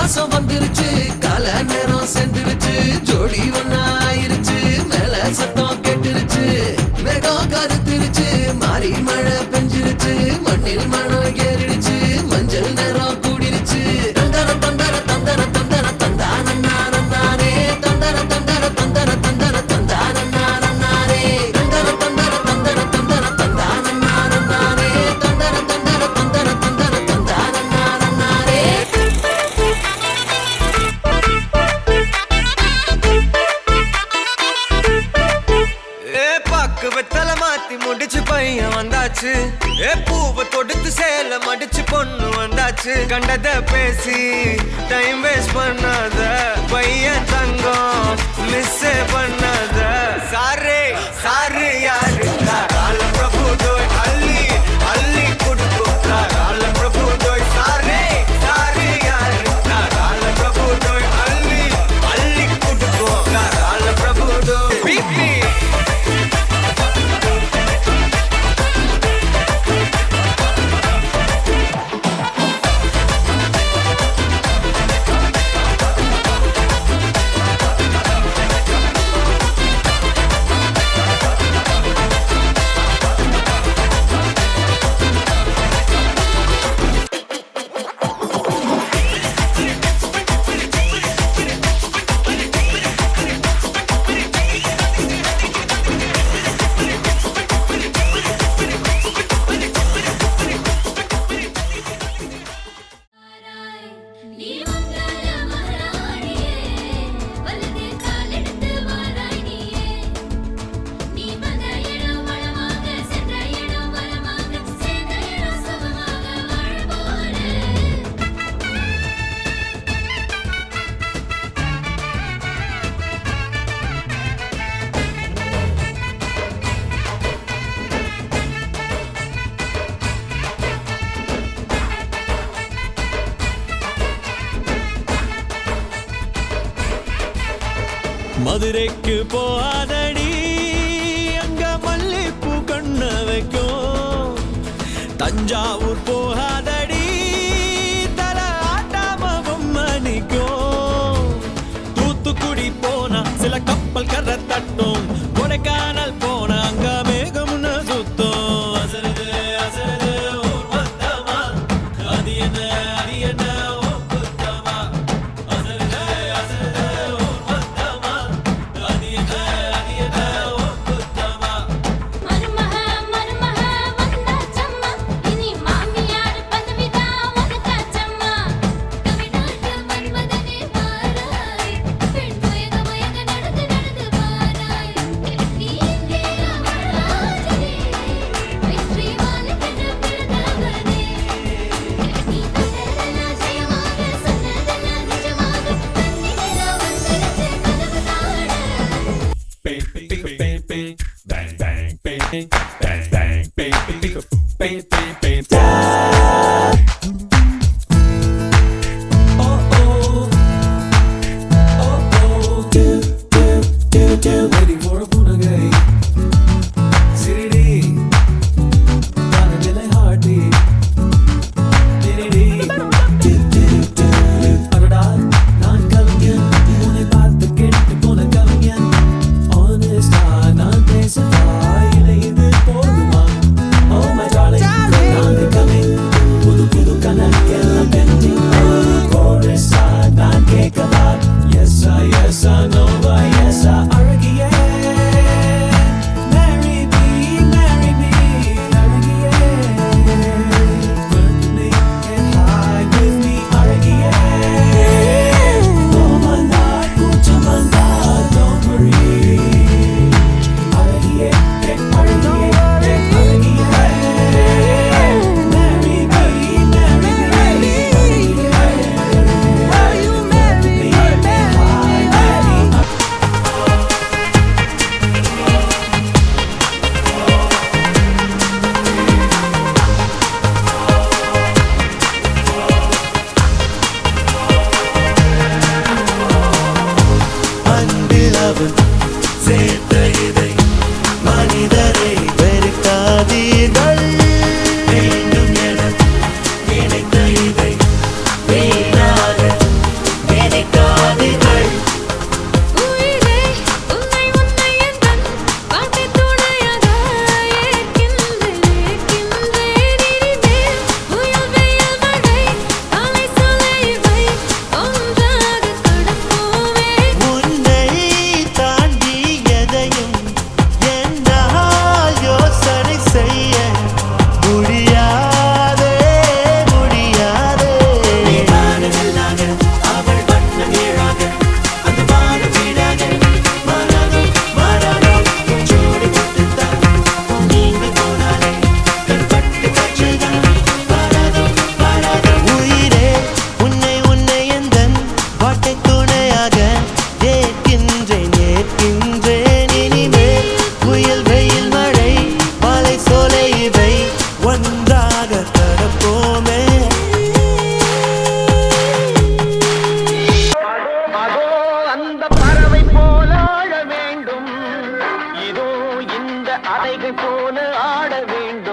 மாசம் வந்துருச்சு கால நேரம் சென்றுருச்சு ஜோடி ஒன்னா ஆயிருச்சு மேல சத்தம் கேட்டுருச்சு மேகம் கருத்துருச்சு மாறி மழை பெஞ்சிருச்சு மண்ணில் மனம் ஏறிடுச்சு மஞ்சள் நேரம் கூடிருச்சு தந்தர தந்தர தந்தர தந்தர தந்தானே தந்தர தந்தர தந்தர தந்தர தந்தானே தந்தர தந்தர தந்தர தந்தர தந்தானே தந்தர தந்தர தந்தர தந்தர தந்தானே பாக்கு வெத்தல மாத்தி முடிச்சு பையன் வந்தாச்சு பூவை தொடுத்து சேல மடிச்சு பொண்ணு வந்தாச்சு கண்டத பேசி டைம் வேஸ்ட் பண்ணாத பையன் தங்கம் மிஸ் பண்ணாத சாரே சாரு யாரு கால பிரபு தோய் அள்ளி அள்ளி குடுக்கும் கால பிரபு தோய் சாரே சாரு யாரு கால பிரபு தோய் அள்ளி அள்ளி குடுக்கும் கால பிரபு தோய் பிபி மதுரைக்கு போகாதடி அங்க மல்லிப்பூ கண்ண வைக்கும் தஞ்சாவூர் போகாதடி தல ஆட்டாம பொம்மணிக்கும் தூத்துக்குடி போனா சில கப்பல் கரை தட்டும் கொடைக்கானல் போனா அங்க மேகம்னு சுத்தம் அசருது அசருது ஊர் மொத்தமா அது என்ன அது என்ன Waiting for a punagay. Siridi, gaana heartbeat. Siridi, adada, naan kaviyan, unhe baat kettu pona kaviyan. Honest, naan pesava, ile idu poduma. Oh my darling, ஆட வேண்டும்.